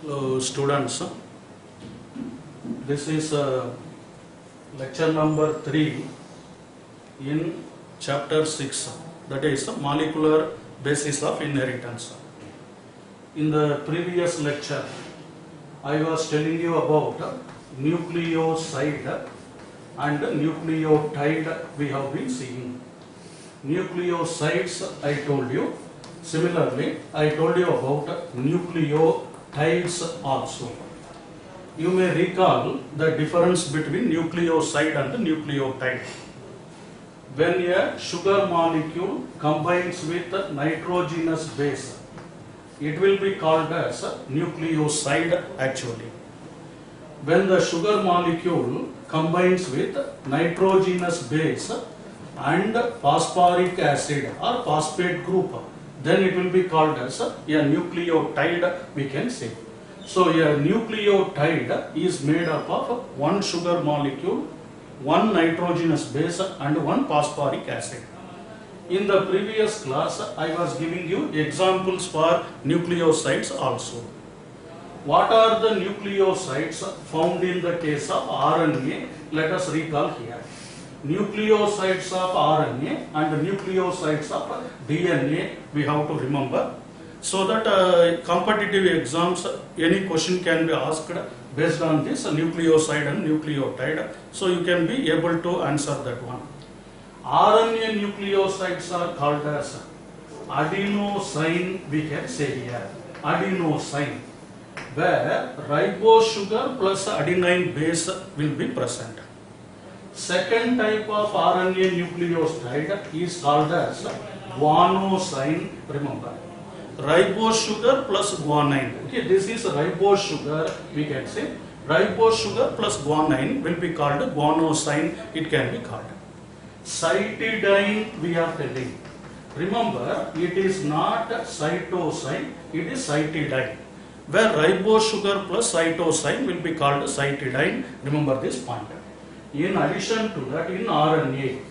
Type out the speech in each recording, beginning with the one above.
Hello students, this is lecture number 3 in chapter 6, that is molecular basis of inheritance. In the previous lecture I was telling you about nucleoside and nucleotide we have been seeing. Nucleosides I told you. Similarly, I told you about nucleotides also. You may recall the difference between nucleoside and nucleotide. When a sugar molecule combines with a nitrogenous base, it will be called as a nucleoside actually. When the sugar molecule combines with nitrogenous base and phosphoric acid or phosphate group, then it will be called as a nucleotide, we can say. So a nucleotide is made up of one sugar molecule, one nitrogenous base and one phosphoric acid. In the previous class I was giving you examples for nucleosides also. What are the nucleosides found in the case of RNA? Let us recall here. Nucleosides of RNA and nucleosides of DNA we have to remember, so that competitive exams any question can be asked based on this nucleoside and nucleotide, so you can be able to answer that one. RNA nucleosides are called as adenosine, we can say here, adenosine, where ribose sugar plus adenine base will be present. Second type of RNA nucleoside is called as guanosine, remember. Ribose sugar plus guanine. Okay, this is ribose sugar, we can say. Ribose sugar plus guanine will be called guanosine, it can be called. Cytidine we are telling. Remember, it is not cytosine, it is cytidine. Where ribose sugar plus cytosine will be called cytidine, remember this point. In addition to that, in RNA,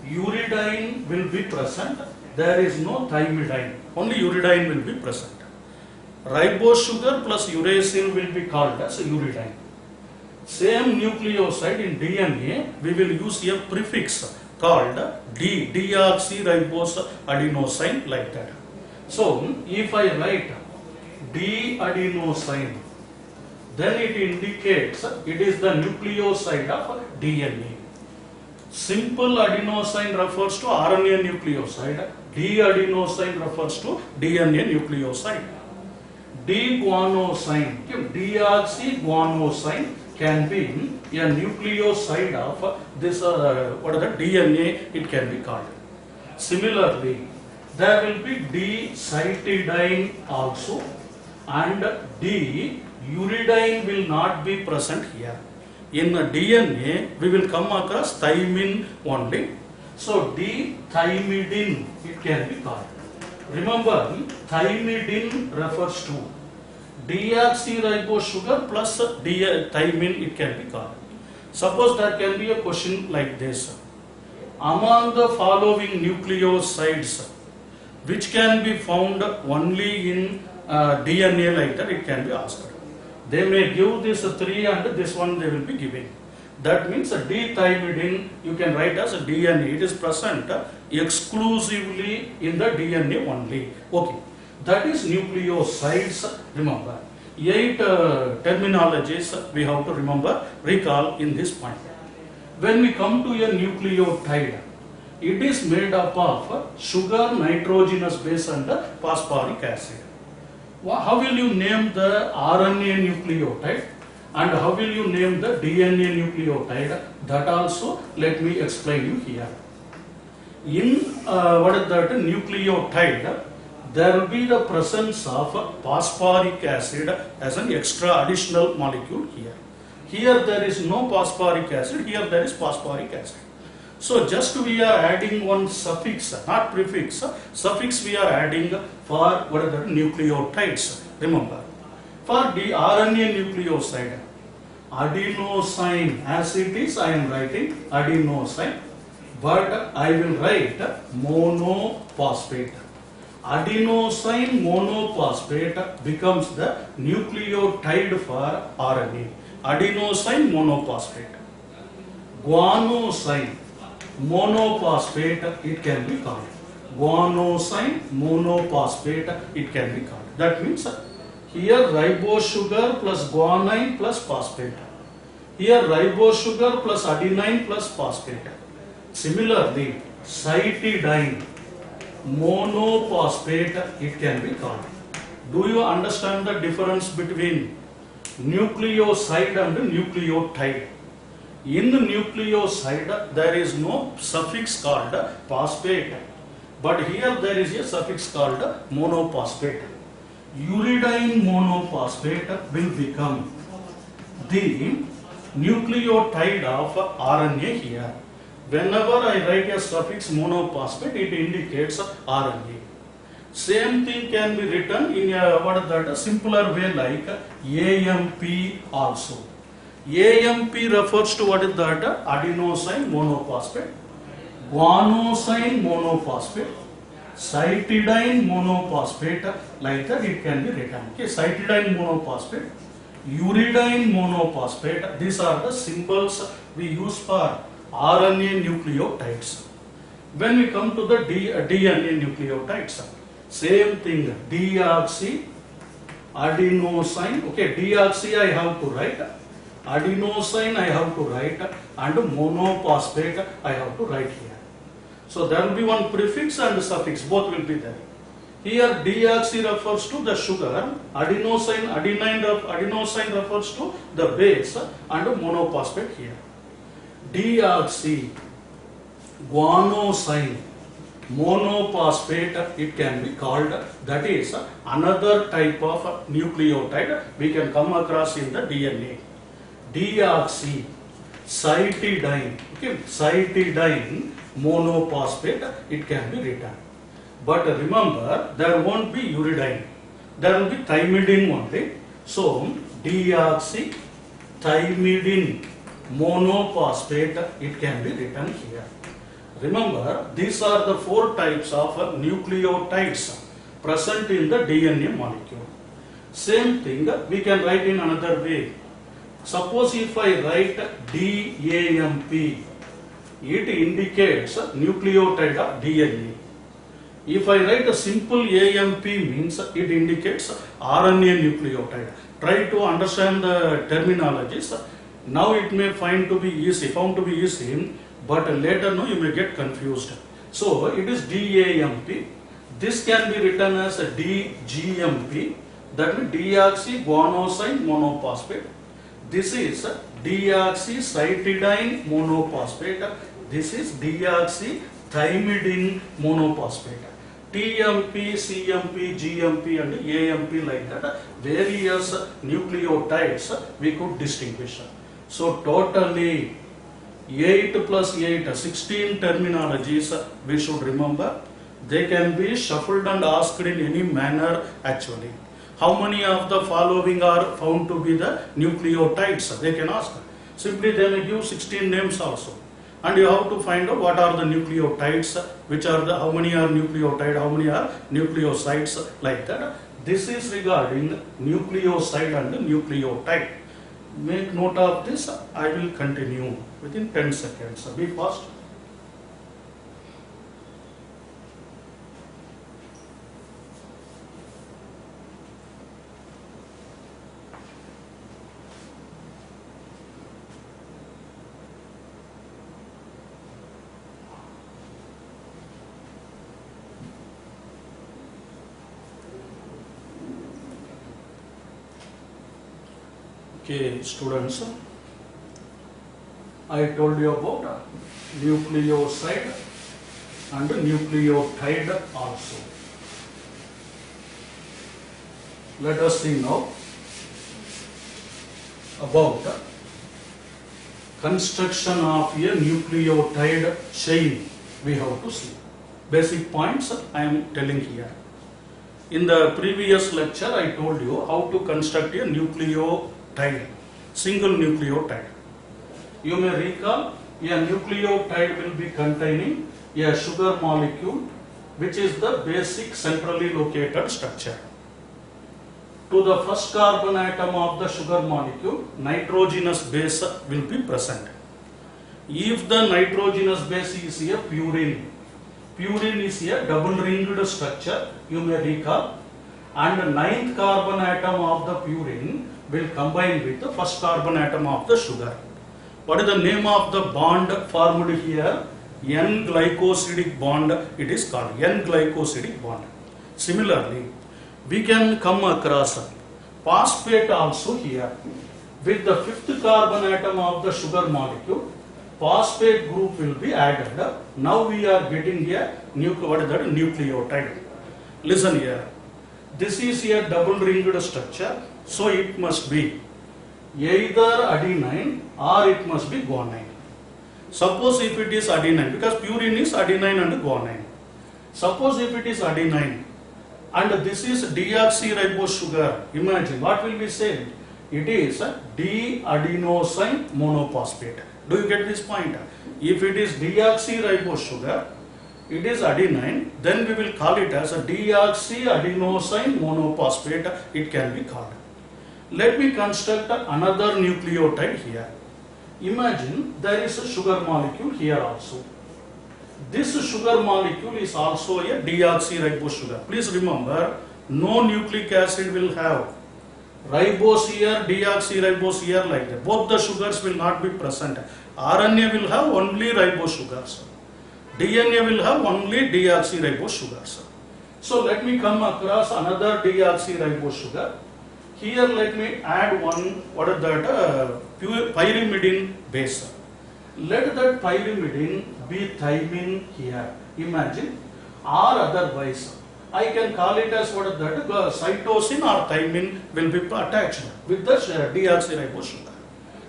uridine will be present. There is no thymidine. Only uridine will be present. Ribose sugar plus uracil will be called as uridine. Same nucleoside in DNA, we will use a prefix called deoxyribose adenosine, like that. So, if I write D-adenosine, then it indicates it is the nucleoside of DNA. Simple adenosine refers to RNA nucleoside, D-adenosine refers to DNA nucleoside. D-guanosine, deoxyguanosine can be a nucleoside of this DNA, it can be called. Similarly, there will be D-cytidine also, and D-uridine will not be present here. In DNA, we will come across thymine only. So, D-thymidine, it can be called. Remember, thymidine refers to deoxyribose sugar plus thymine, it can be called. Suppose there can be a question like this. Among the following nucleosides, which can be found only in DNA, like that, it can be asked. They may give this 3 and this one they will be giving. That means D-thymidine you can write as DNA. It is present exclusively in the DNA only. Okay, that is nucleosides. Remember, 8 terminologies we have to remember, recall in this point. When we come to a nucleotide, it is made up of sugar, nitrogenous base and phosphoric acid. How will you name the RNA nucleotide and how will you name the DNA nucleotide? That also let me explain you here. In what is that nucleotide, there will be the presence of phosphoric acid as an extra additional molecule here. Here there is no phosphoric acid, here there is phosphoric acid. So just we are adding one suffix, not prefix, suffix we are adding for what are the nucleotides. Remember, for the RNA nucleoside, adenosine, as it is I am writing adenosine, but I will write monophosphate. adenosine monophosphate becomes the nucleotide for RNA. Adenosine monophosphate. Guanosine monophosphate it can be called. Guanosine monophosphate it can be called. That means here ribose sugar plus guanine plus phosphate. Here ribose sugar plus adenine plus phosphate. Similarly, cytidine monophosphate it can be called. Do you understand the difference between nucleoside and nucleotide? In the nucleoside there is no suffix called phosphate, but here there is a suffix called monophosphate. Uridine monophosphate will become the nucleotide of RNA here. Whenever I write a suffix monophosphate, it indicates RNA. Same thing can be written in a simpler way like AMP also. AMP refers to what is that? Adenosine monophosphate, guanosine monophosphate, cytidine monophosphate, like that it can be written. Okay, cytidine monophosphate, uridine monophosphate, these are the symbols we use for RNA nucleotides. When we come to the DNA nucleotides, same thing, deoxy, adenosine, okay, deoxy I have to write, adenosine I have to write, and monophosphate I have to write here. So there will be one prefix and suffix, both will be there. Here deoxy refers to the sugar, adenosine refers to the base, and monophosphate here. Deoxy, guanosine, monophosphate it can be called. That is another type of nucleotide we can come across in the DNA. Deoxy, cytidine, okay, cytidine monophosphate it can be written. But remember, there won't be uridine, there will be thymidine only. So deoxy, thymidine monophosphate it can be written here. Remember, these are the 4 types of nucleotides present in the DNA molecule. Same thing we can write in another way. Suppose if I write DAMP, it indicates nucleotide of DNA. If I write a simple AMP means it indicates RNA nucleotide. Try to understand the terminologies. Now it may found to be easy, but later no, you may get confused. So it is DAMP. This can be written as a DGMP, that means deoxyguanosine monophosphate. This is deoxycytidine monophosphate. This is deoxythymidine monophosphate. TMP, CMP, GMP and AMP, like that, various nucleotides we could distinguish. So totally 8 plus 8, 16 terminologies we should remember. They can be shuffled and asked in any manner actually. How many of the following are found to be the nucleotides? They can ask. Simply they may give 16 names also. And you have to find out what are the nucleotides, which are the, how many are nucleotide, how many are nucleosides, like that. This is regarding nucleoside and nucleotide. Make note of this. I will continue within 10 seconds. Be fast. Okay, students, I told you about nucleoside and nucleotide also. Let us see now about construction of a nucleotide chain. We have to see. Basic points I am telling here. In the previous lecture, I told you how to construct a nucleotide, single nucleotide. You may recall, a nucleotide will be containing a sugar molecule which is the basic centrally located structure. To the first carbon atom of the sugar molecule, nitrogenous base will be present. If the nitrogenous base is a purine, purine is a double ringed structure, you may recall, and the ninth carbon atom of the purine will combine with the first carbon atom of the sugar. What is the name of the bond formed here? N-glycosidic bond, it is called N-glycosidic bond. Similarly, we can come across phosphate also here. With the fifth carbon atom of the sugar molecule, phosphate group will be added. Now we are getting a nucleotide. Listen here. This is a double ringed structure, so it must be either adenine or it must be guanine. Suppose if it is adenine, because purine is adenine and guanine. Suppose if it is adenine and this is deoxyribose sugar, imagine what will be said? It is D-adenosine monophosphate. Do you get this point? If it is deoxyribose sugar, it is adenine, then we will call it as a deoxyadenosine monophosphate, it can be called. Let me construct another nucleotide here. Imagine there is a sugar molecule here also. This sugar molecule is also a deoxyribose sugar. Please remember, no nucleic acid will have ribose here, deoxyribose here like that. Both the sugars will not be present. RNA will have only ribose sugars. DNA will have only deoxyribose sugars. So let me come across another deoxyribose sugar. Here let me add one, what is that, pyrimidine base. Let that pyrimidine be thymine here. Imagine, or otherwise, I can call it as what is that, cytosine or thymine will be attached with the deoxyribose sugar.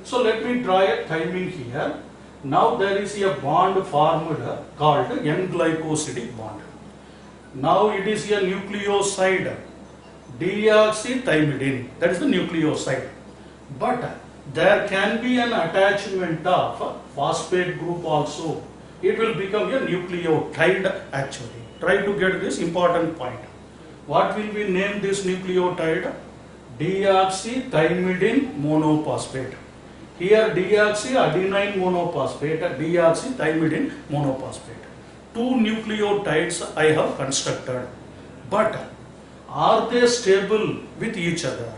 So let me draw a thymine here. Now there is a bond formed called N-glycosidic bond. Now it is a nucleoside, deoxythymidine, that is the nucleoside. But there can be an attachment of phosphate group also. It will become a nucleotide actually. Try to get this important point. What will we name this nucleotide? Deoxythymidine monophosphate. Here deoxyadenine monophosphate, deoxythymidine monophosphate. Two nucleotides I have constructed. But are they stable with each other?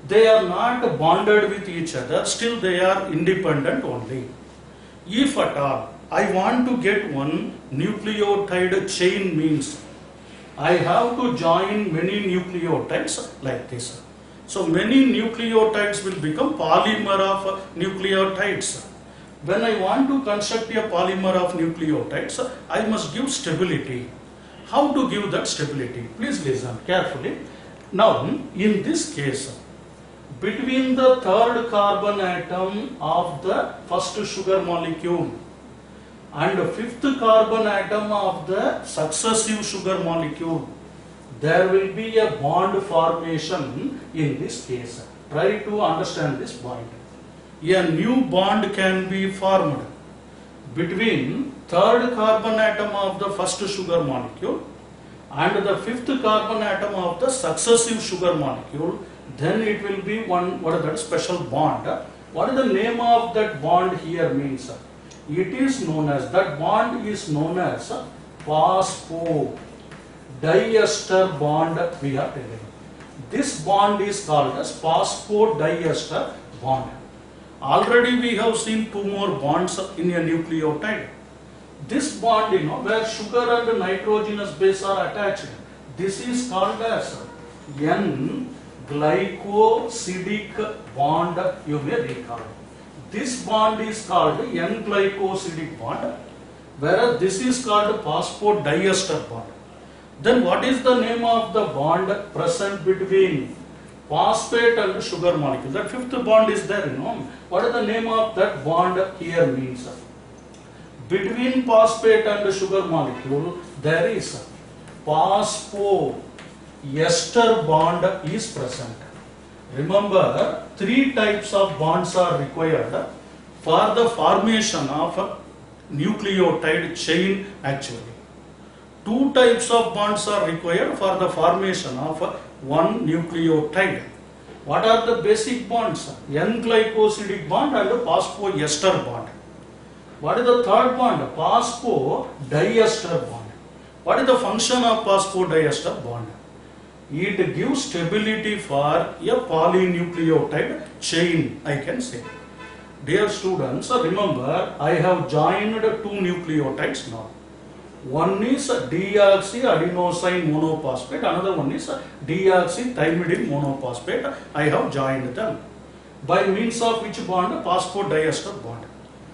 They are not bonded with each other, still they are independent only. If at all I want to get one nucleotide chain, means I have to join many nucleotides like this. So many nucleotides will become polymer of nucleotides. When I want to construct a polymer of nucleotides, I must give stability. How to give that stability? Please listen carefully. Now, in this case, between the third carbon atom of the first sugar molecule and the fifth carbon atom of the successive sugar molecule, there will be a bond formation in this case. Try to understand this point. A new bond can be formed between third carbon atom of the first sugar molecule and the fifth carbon atom of the successive sugar molecule. Then it will be one, what is that, special bond. What is the name of that bond here means? It is known as, that bond is known as phosphodiester bond, we are telling. This bond is called as phosphodiester bond. Already we have seen two more bonds in a nucleotide. This bond, where sugar and nitrogenous base are attached, this is called as N-glycosidic bond, you may recall. This bond is called N-glycosidic bond, whereas this is called phosphodiester bond. Then what is the name of the bond present between phosphate and sugar molecule? That fifth bond is there, What is the name of that bond here means? Between phosphate and sugar molecule, there is phosphoester bond is present. Remember, three types of bonds are required for the formation of a nucleotide chain actually. two types of bonds are required for the formation of one nucleotide. What are the basic bonds? N-glycosidic bond and phosphoester bond. What is the third bond? Phosphodiester bond. What is the function of phosphodiester bond? It gives stability for a polynucleotide chain, I can say. Dear students, remember I have joined two nucleotides now. One is deoxyadenosine monophosphate, another one is deoxythymidine monophosphate. I have joined them. By means of which bond? Phosphodiester bond.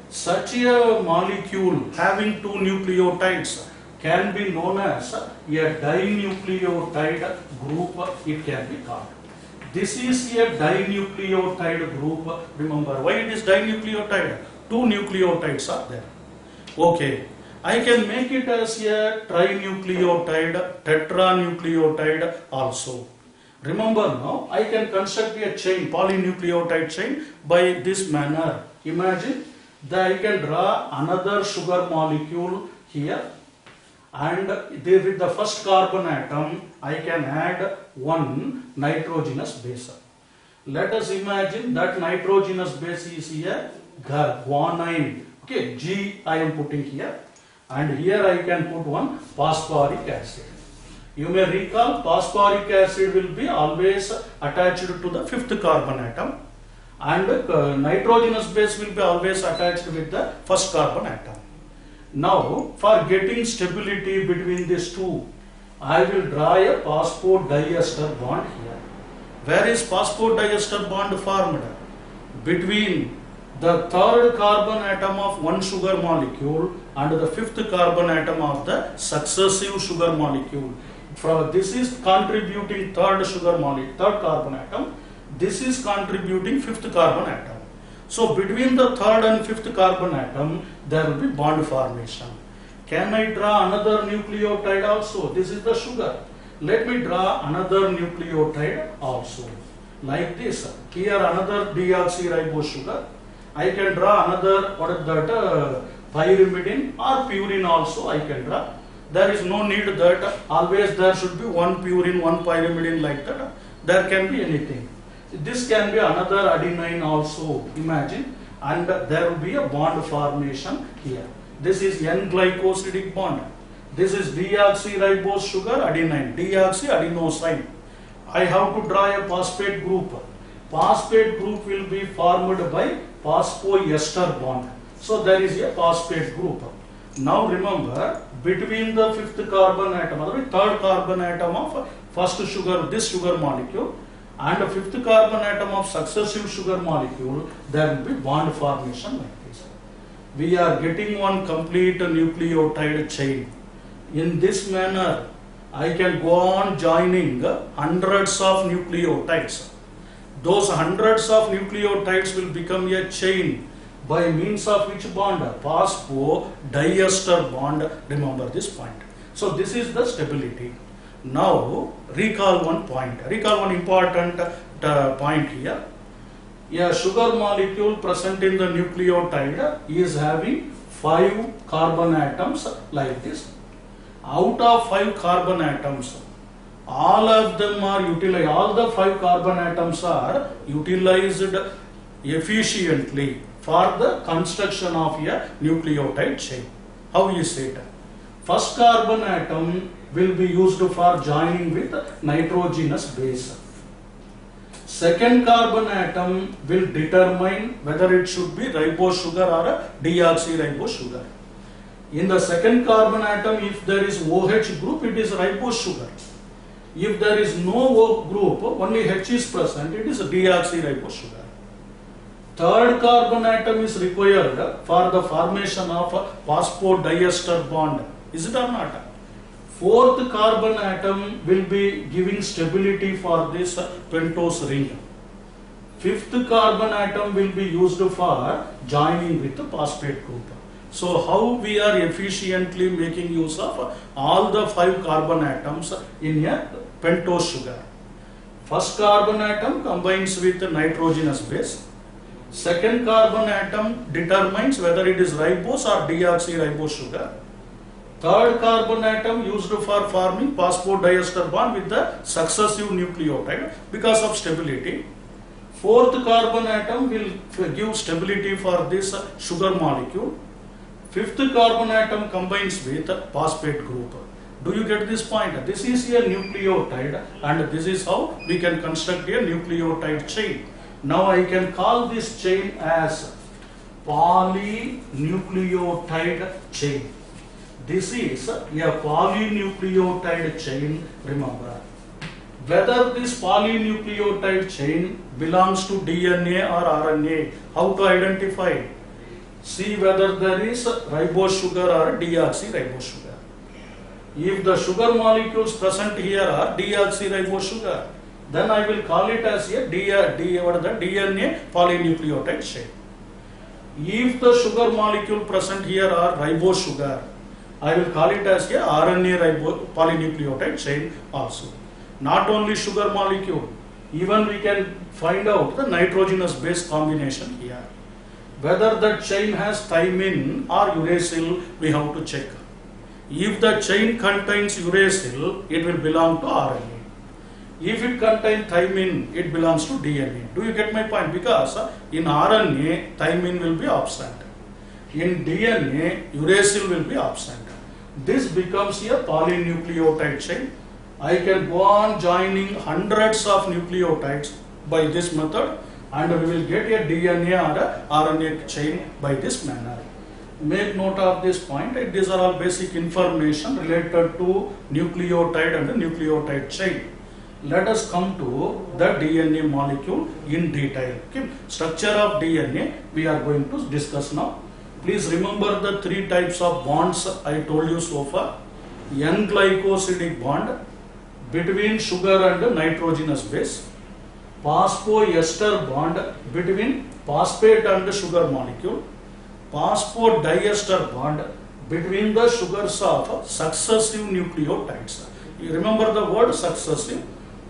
Such a molecule having two nucleotides can be known as a dinucleotide group, it can be called. This is a dinucleotide group. Remember, why it is dinucleotide? Two nucleotides are there. Okay. I can make it as a trinucleotide, tetranucleotide also. Remember now, I can construct a chain, polynucleotide chain by this manner. Imagine that I can draw another sugar molecule here, and with the first carbon atom, I can add one nitrogenous base. Let us imagine that nitrogenous base is here, guanine. Okay, G I am putting here. And here I can put one phosphoric acid. You may recall phosphoric acid will be always attached to the fifth carbon atom, and nitrogenous base will be always attached with the first carbon atom. Now, for getting stability between these two, I will draw a phosphodiester bond here. Where is phosphodiester bond formed? Between the third carbon atom of one sugar molecule and the fifth carbon atom of the successive sugar molecule. This is contributing third carbon atom. This is contributing fifth carbon atom. So between the third and fifth carbon atom, there will be bond formation. Can I draw another nucleotide also? This is the sugar. Let me draw another nucleotide also. Like this. Here another deoxyribose sugar. I can draw another, what is that, pyrimidine or purine also I can draw. There is no need that always there should be one purine, one pyrimidine like that. There can be anything. This can be another adenine also, imagine, and there will be a bond formation here. This is N-glycosidic bond. This is deoxyribose sugar adenine, deoxyadenosine. I have to draw a phosphate group. Phosphate group will be formed by phosphoester bond. So there is a phosphate group. Now remember, between the fifth carbon atom, or third carbon atom of first sugar, this sugar molecule, and the fifth carbon atom of successive sugar molecule, there will be bond formation like this. We are getting one complete nucleotide chain. In this manner, I can go on joining hundreds of nucleotides. Those hundreds of nucleotides will become a chain by means of which bond? Phosphodiester bond. Remember this point. So this is the stability. Now recall one point. Recall one important point here. A sugar molecule present in the nucleotide is having 5 carbon atoms like this. Out of 5 carbon atoms, all of them are utilized. All the 5 carbon atoms are utilized efficiently for the construction of a nucleotide chain. How is it? First carbon atom will be used for joining with nitrogenous base. Second carbon atom will determine whether it should be ribose sugar or a deoxyribose sugar. In the second carbon atom, if there is OH group, it is ribose sugar. If there is no O group, only H is present, it is deoxyribose sugar. Third carbon atom is required for the formation of phosphodiester bond. Is it or not? Fourth carbon atom will be giving stability for this pentose ring. Fifth carbon atom will be used for joining with the phosphate group. So how we are efficiently making use of all the 5 carbon atoms in a pentose sugar. First carbon atom combines with the nitrogenous base. Second carbon atom determines whether it is ribose or deoxyribose sugar. Third carbon atom used for forming phosphodiester bond with the successive nucleotide because of stability. Fourth carbon atom will give stability for this sugar molecule. Fifth carbon atom combines with phosphate group. Do you get this point? This is a nucleotide and this is how we can construct a nucleotide chain. Now I can call this chain as polynucleotide chain. This is a polynucleotide chain, remember. Whether this polynucleotide chain belongs to DNA or RNA, how to identify? See whether there is ribose sugar or deoxyribose sugar. If the sugar molecules present here are deoxyribose sugar, then I will call it as a DNA polynucleotide chain. If the sugar molecule present here are ribose sugar, I will call it as a RNA polynucleotide chain also. Not only sugar molecule, even we can find out the nitrogenous base combination here. Whether that chain has thymine or uracil, we have to check. If the chain contains uracil, it will belong to RNA. If it contains thymine, it belongs to DNA. Do you get my point? Because in RNA, thymine will be absent. In DNA, uracil will be absent. This becomes a polynucleotide chain. I can go on joining hundreds of nucleotides by this method and we will get a DNA or a RNA chain by this manner. Make note of this point. These are all basic information related to nucleotide and the nucleotide chain. Let us come to the DNA molecule in detail. Okay. Structure of DNA we are going to discuss now. Please remember the three types of bonds I told you so far. N-glycosidic bond between sugar and nitrogenous base. Phosphoester bond between phosphate and sugar molecule. Phosphodiester bond between the sugars of successive nucleotides. You remember the word successive.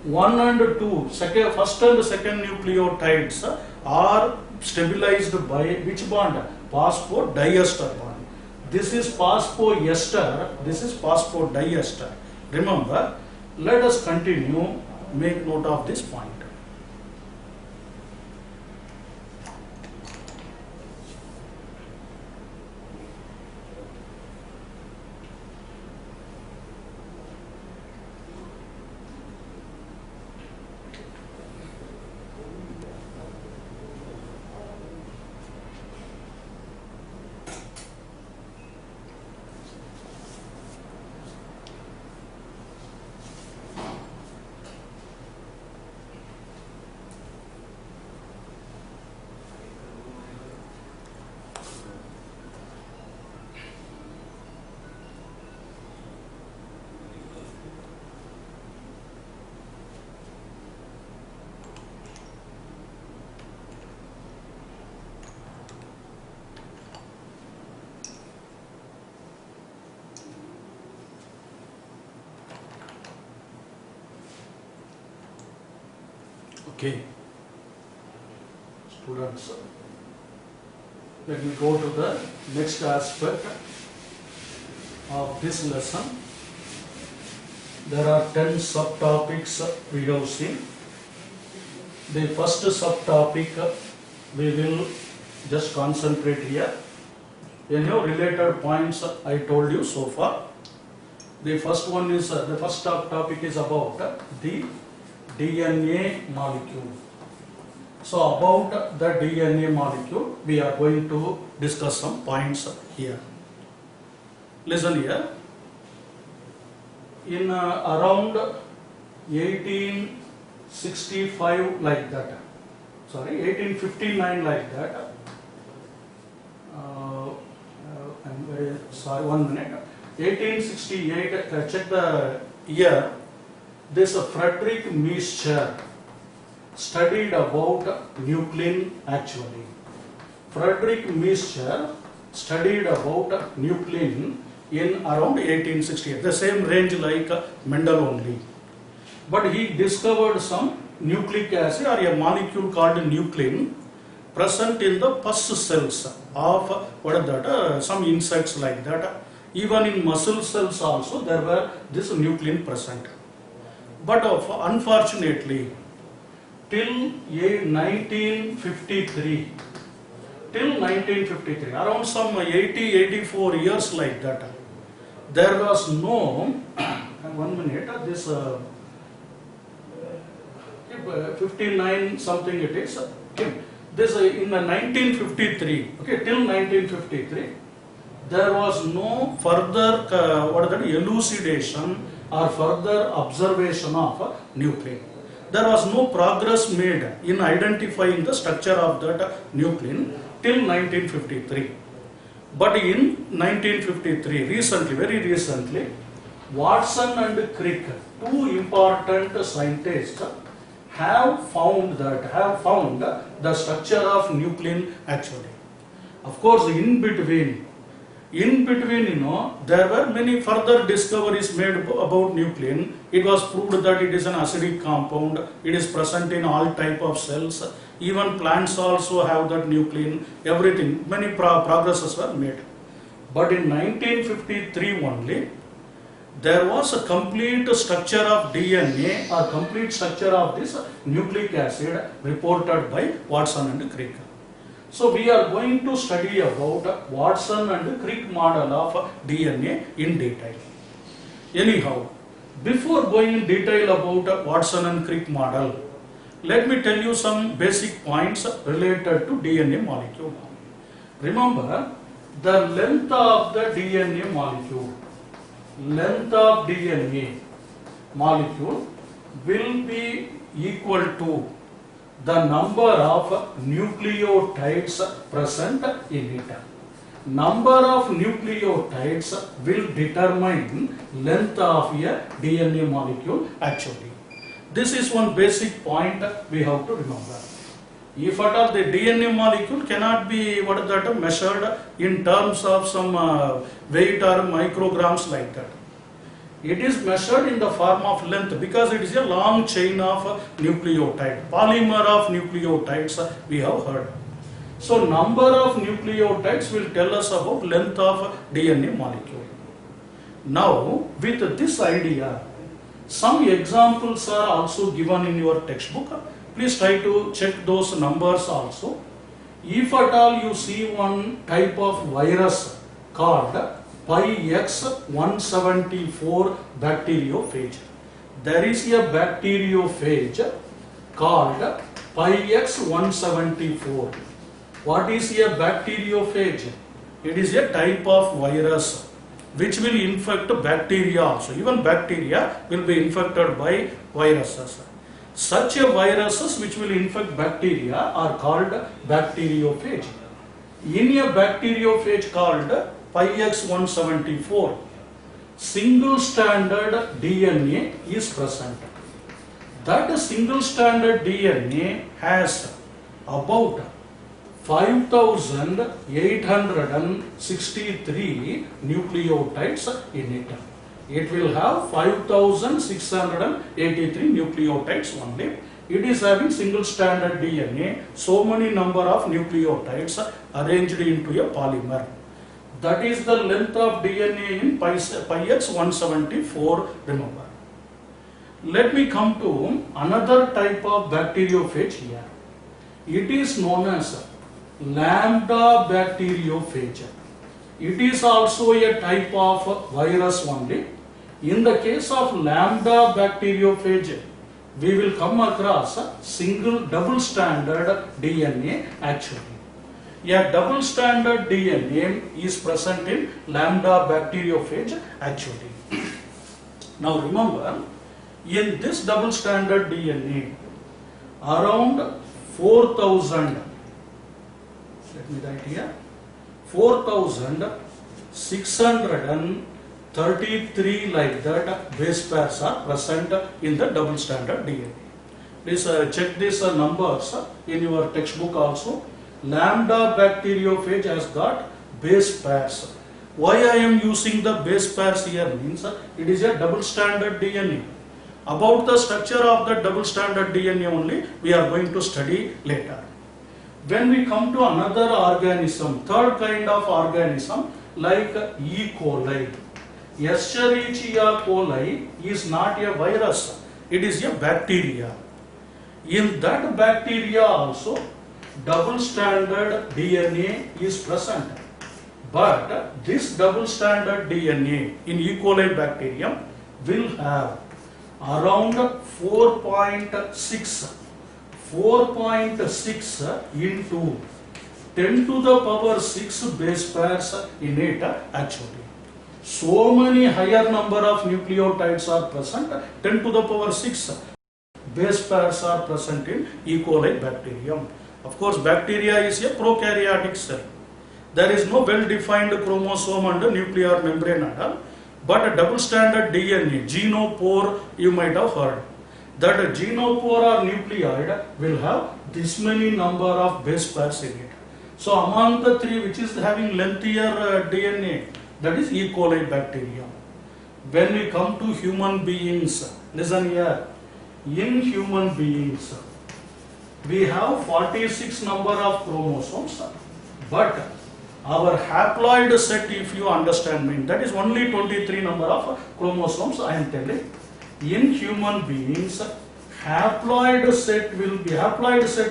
1 and 2, first and second nucleotides are stabilized by which bond? Phosphodiester bond. This is phosphoester, this is phosphodiester. Remember, let us continue, make note of this point. Okay, students, let me go to the next aspect of this lesson. There are 10 subtopics we have seen. The first subtopic we will just concentrate here. Related points I told you so far. The first one is, the first subtopic is about the DNA molecule. So about the DNA molecule, we are going to discuss some points here. Listen here. In around 1865 like that, 1859 like that, I'm very sorry, 1 minute. 1868, check the year. This Friedrich Miescher studied about nuclein actually. Friedrich Miescher studied about nuclein in around 1868, the same range like Mendel only. But he discovered some nucleic acid or a molecule called nuclein present in the pus cells of some insects like that. Even in muscle cells also there were this nuclein present. But unfortunately, till 1953, around some 84 years like that, there was no, 1 minute, this 59 something it is, okay. This in 1953, okay, till 1953, there was no further elucidation or further observation of nuclein. There was no progress made in identifying the structure of that nuclein till 1953. But in 1953, recently, very recently, Watson and Crick, two important scientists, have found the structure of nuclein actually. Of course, in between, there were many further discoveries made about nuclein. It was proved that it is an acidic compound. It is present in all type of cells. Even plants also have that nuclein. Everything, many progresses were made. But in 1953 only, there was a complete structure of DNA or complete structure of this nucleic acid reported by Watson and Crick. So we are going to study about Watson and Crick model of DNA in detail. Anyhow, before going in detail about Watson and Crick model, let me tell you some basic points related to DNA molecule. Remember, the length of the DNA molecule, will be equal to the number of nucleotides present in it. Number of nucleotides will determine length of a DNA molecule actually. This is one basic point we have to remember. If at all the DNA molecule cannot be measured in terms of some weight or micrograms like that. It is measured in the form of length because it is a long chain of nucleotide, polymer of nucleotides we have heard. So number of nucleotides will tell us about length of DNA molecule. Now with this idea, some examples are also given in your textbook. Please try to check those numbers also. If at all you see one type of virus called PyX174 bacteriophage. There is a bacteriophage called PyX174. What is a bacteriophage? It is a type of virus which will infect bacteria also. Even bacteria will be infected by viruses. Such a viruses which will infect bacteria are called bacteriophage. In a bacteriophage called PyX174, single stranded DNA is present. That single stranded DNA has about 5,863 nucleotides in it. It will have 5,683 nucleotides only. It is having single stranded DNA, so many number of nucleotides arranged into a polymer. That is the length of DNA in PyX174, remember. Let me come to another type of bacteriophage here. It is known as lambda bacteriophage. It is also a type of virus only. In the case of lambda bacteriophage, we will come across a single double-stranded DNA actually. A double-stranded DNA is present in lambda bacteriophage actually. Now remember, in this double-stranded DNA, around 4,000, let me write here, 4,633 like that base pairs are present in the double-stranded DNA. Please check these numbers in your textbook also. Lambda bacteriophage has got base pairs. Why I am using the base pairs here means it is a double-stranded DNA. About the structure of the double-stranded DNA only we are going to study later. When we come to another organism, third kind of organism, like E. coli. Escherichia coli is not a virus, it is a bacteria. In that bacteria also double stranded DNA is present. But this double stranded DNA in E. coli bacterium will have around 4.6 into 10 to the power 6 base pairs in it actually. So many higher number of nucleotides are present, 10 to the power 6 base pairs are present in E. coli bacterium. Of course, bacteria is a prokaryotic cell. There is no well-defined chromosome and nuclear membrane at all. But a double-stranded DNA, genopore, you might have heard. That a genopore or nucleoid will have this many number of base pairs in it. So among the three, which is having lengthier DNA, that is E. coli bacterium. When we come to human beings, listen here. In human beings, we have 46 number of chromosomes, but our haploid set, if you understand me, that is only 23 number of chromosomes I am telling. In human beings, haploid set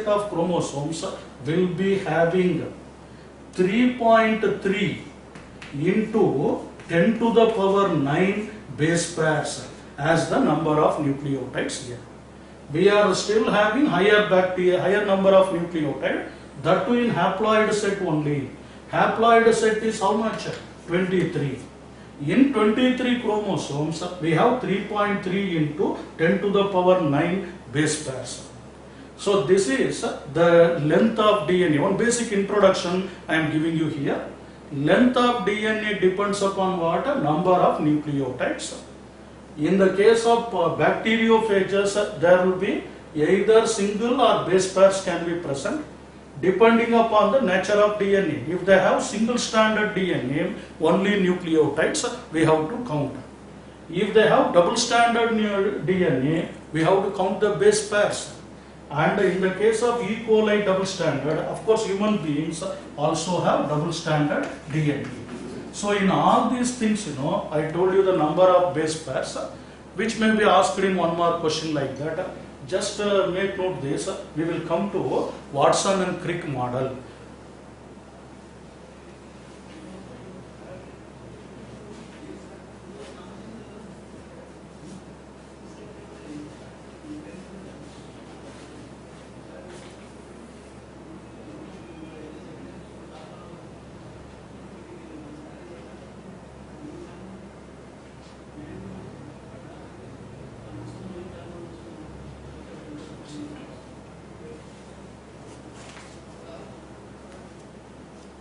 of chromosomes will be having 3.3 into 10 to the power 9 base pairs as the number of nucleotides here. We are still having higher number of nucleotides, that too in haploid set only. Haploid set is how much? 23. In 23 chromosomes, we have 3.3 into 10 to the power 9 base pairs. So this is the length of DNA. One basic introduction I am giving you here. Length of DNA depends upon what? Number of nucleotides. In the case of bacteriophages, there will be either single or base pairs can be present, depending upon the nature of DNA. If they have single-stranded DNA, only nucleotides, we have to count. If they have double-stranded DNA, we have to count the base pairs. And in the case of E. coli double-stranded, of course, human beings also have double-stranded DNA. So in all these things, I told you the number of base pairs, which may be asked in one more question like that. Just make note this, we will come to Watson and Crick model.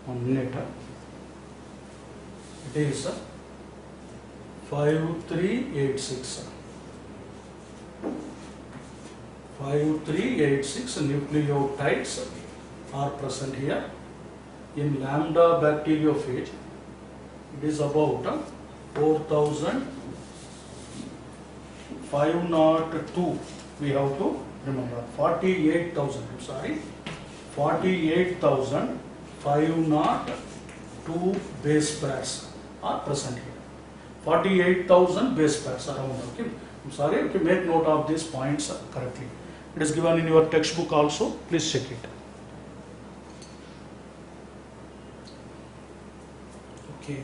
One minute. It is 5386. 5386 nucleotides are present here. In lambda bacteriophage, it is about 4,502. We have to remember 48,000. I'm sorry, 48,502 base pairs are present here. 48,000 base pairs around. Okay, I'm sorry. Okay, make note of these points correctly. It is given in your textbook also. Please check it. Okay.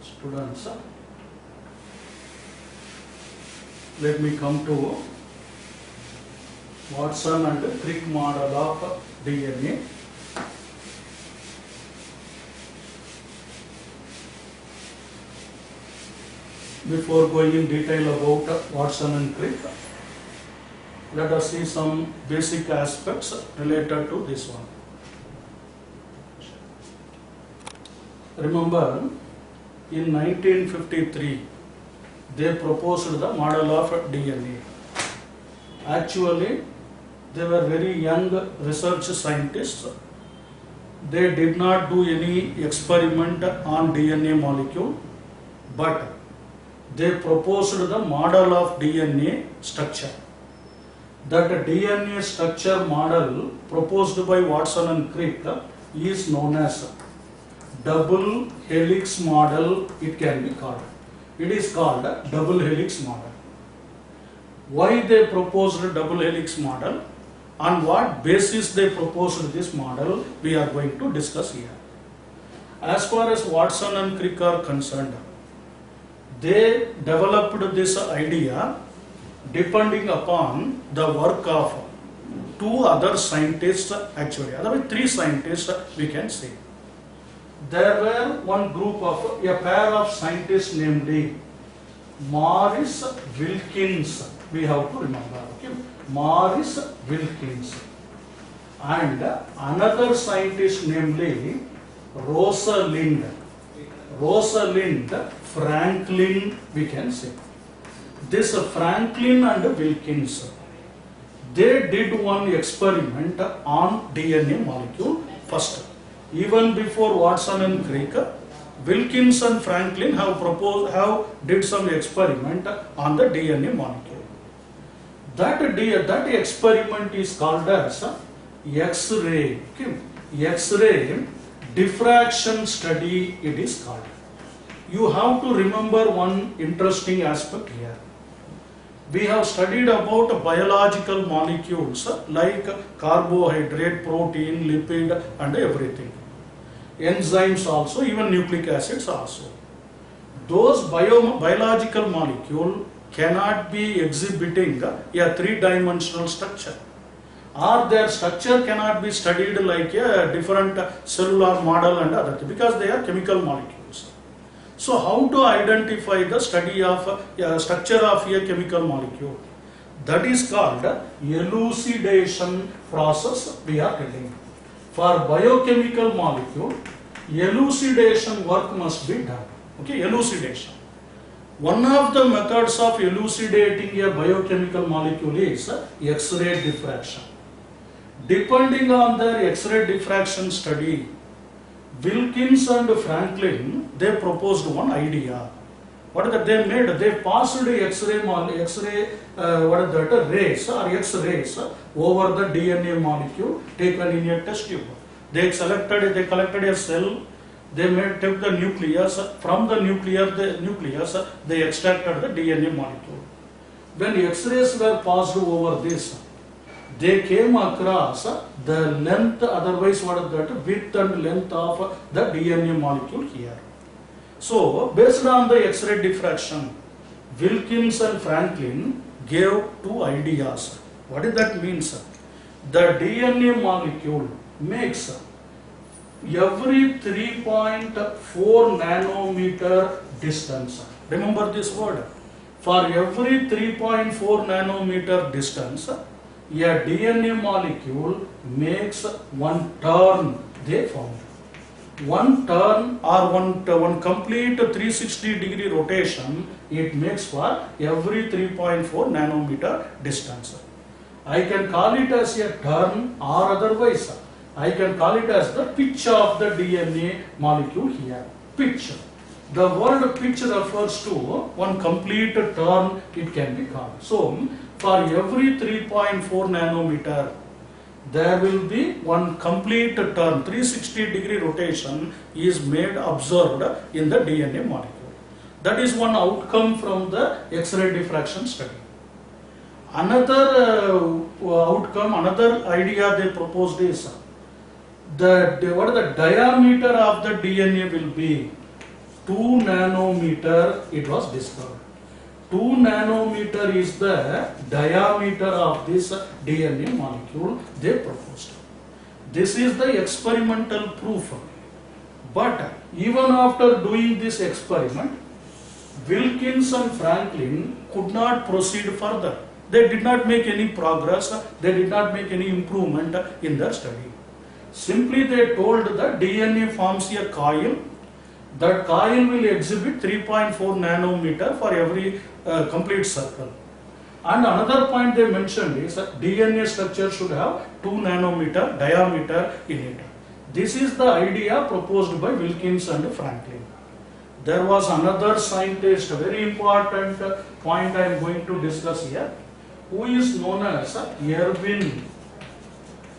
Students, let me come to Watson and Crick model of DNA. Before going in detail about Watson and Crick, let us see some basic aspects related to this one. Remember, in 1953, they proposed the model of DNA. Actually, they were very young research scientists. They did not do any experiment on DNA molecule, but they proposed the model of DNA structure. that DNA structure model proposed by Watson and Crick is known as double helix model. It can be called. It is called double helix model. Why they proposed double helix model? On what basis they proposed this model? We are going to discuss here. As far as Watson and Crick are concerned, they developed this idea depending upon the work of two other scientists, actually, otherwise three scientists we can say. There were one group of a pair of scientists named Morris Wilkins. We have to remember, okay? Morris Wilkins, and another scientist namely Rosalind Franklin, we can say. This Franklin and Wilkins, they did one experiment on DNA molecule first. Even before Watson and Crick, Wilkins and Franklin have did some experiment on the DNA molecule. That experiment is called as X-ray. Okay? X-ray diffraction study, it is called. You have to remember one interesting aspect here. We have studied about biological molecules like carbohydrate, protein, lipid and everything. Enzymes also, even nucleic acids also. Those biological molecule cannot be exhibiting a three-dimensional structure, or their structure cannot be studied like a different cellular model and other things, because they are chemical molecules. So how to identify the study of structure of a chemical molecule? That is called elucidation process, we are telling. For biochemical molecule, elucidation work must be done. Okay, elucidation. One of the methods of elucidating a biochemical molecule is X-ray diffraction. Depending on their X-ray diffraction study, Wilkins and Franklin, they proposed one idea. What is that they made? They passed X-ray rays or X-rays over the DNA molecule taken in a test tube. They collected a cell. They took the nucleus. From the nucleus, they extracted the DNA molecule. When X-rays were passed over this, they came across the length, otherwise what is that, width and length of the DNA molecule here. So, based on the X-ray diffraction, Wilkins and Franklin gave two ideas. What does that mean, sir? The DNA molecule makes every 3.4 nanometer distance. Remember this word. For every 3.4 nanometer distance, a DNA molecule makes one turn, they found. One turn or one complete 360-degree rotation, it makes for every 3.4 nanometer distance. I can call it as a turn, or otherwise I can call it as the pitch of the DNA molecule here. Pitch. The word pitch refers to one complete turn, it can be called. So, for every 3.4 nanometer, there will be one complete turn, 360-degree rotation is made, observed in the DNA molecule. That is one outcome from the X-ray diffraction study. Another outcome, another idea they proposed is what the diameter of the DNA will be 2 nanometer, it was discovered. 2 nanometer is the diameter of this DNA molecule they proposed. This is the experimental proof. But even after doing this experiment, Wilkins and Franklin could not proceed further. They did not make any progress, they did not make any improvement in their study. Simply they told that DNA forms a coil. That coil will exhibit 3.4 nanometer for every complete circle. And another point they mentioned is that DNA structure should have 2 nanometer diameter in it. This is the idea proposed by Wilkins and Franklin. There was another scientist, a very important point I am going to discuss here. who is known as Erwin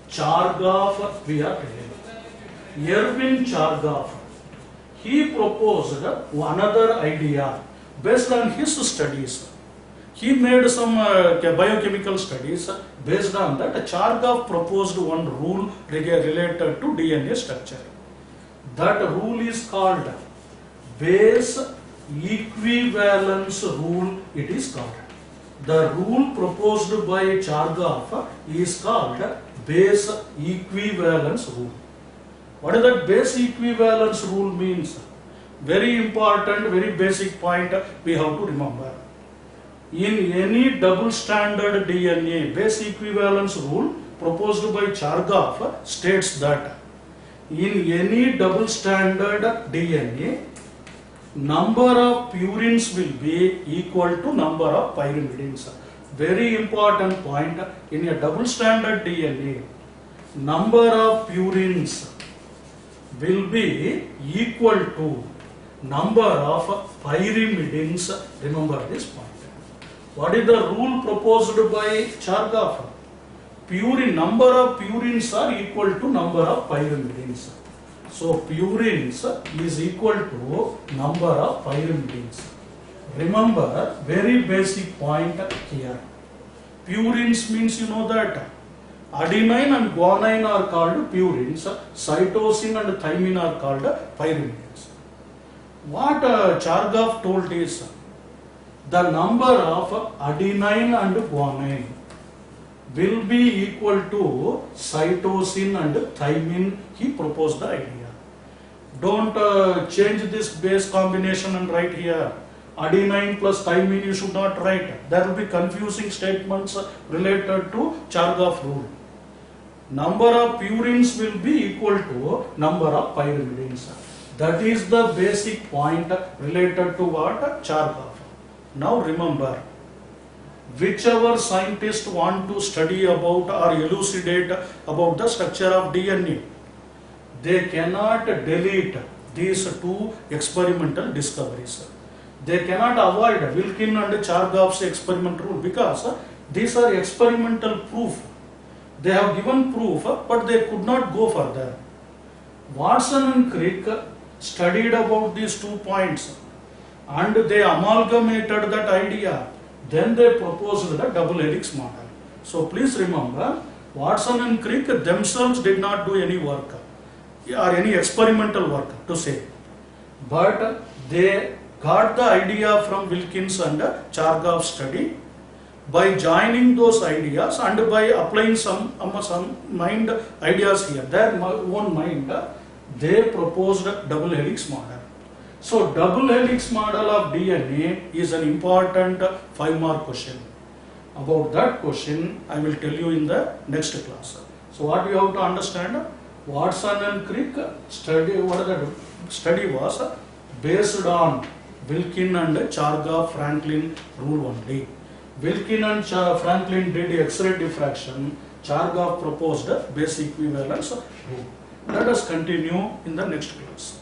Chargaff, we are telling. Erwin Chargaff, he proposed another idea based on his studies. He made some biochemical studies. Based on that, Chargaff proposed one rule related to DNA structure. That rule is called base equivalence rule, it is called. The rule proposed by Chargaff is called base equivalence rule. What is that base equivalence rule means? Very important, very basic point we have to remember. In any double standard DNA, base equivalence rule proposed by Chargaff states that in any double standard DNA, number of purines will be equal to number of pyrimidines. Very important point. In a double standard DNA, number of purines will be equal to number of pyrimidines. Remember this point. What is the rule proposed by Chargaff? Purine, number of purines are equal to number of pyrimidines. So purines is equal to number of pyrimidines. Remember, very basic point here. Purines means you know that adenine and guanine are called purines, cytosine and thymine are called pyrimidines. What Chargaff told is the number of adenine and guanine will be equal to cytosine and thymine. He proposed the idea. Don't change this base combination and write here. Adenine plus thymine you should not write. There will be confusing statements related to Chargaff rule. Number of purines will be equal to number of pyrimidines. That is the basic point related to what? Chargaff. Now remember, whichever scientist want to study about or elucidate about the structure of DNA, they cannot delete these two experimental discoveries. They cannot avoid Wilkin and Chargaff's experiment rule because these are experimental proof. They have given proof, but they could not go further. Watson and Crick studied about these 2 points and they amalgamated that idea. Then they proposed the double helix model. So please remember, Watson and Crick themselves did not do any work or any experimental work to say, but they got the idea from Wilkins and Chargaff study. By joining those ideas and by applying some mind ideas here, their own mind, they proposed double helix model. So double helix model of DNA is an important 5-mark question. About that question I will tell you in the next class. So what you have to understand, Watson and Crick study, what the study was based on Wilkin and Chargaff Franklin rule only. Wilkin and Franklin did X-ray diffraction, Chargaff proposed base equivalence rule. Let us continue in the next class.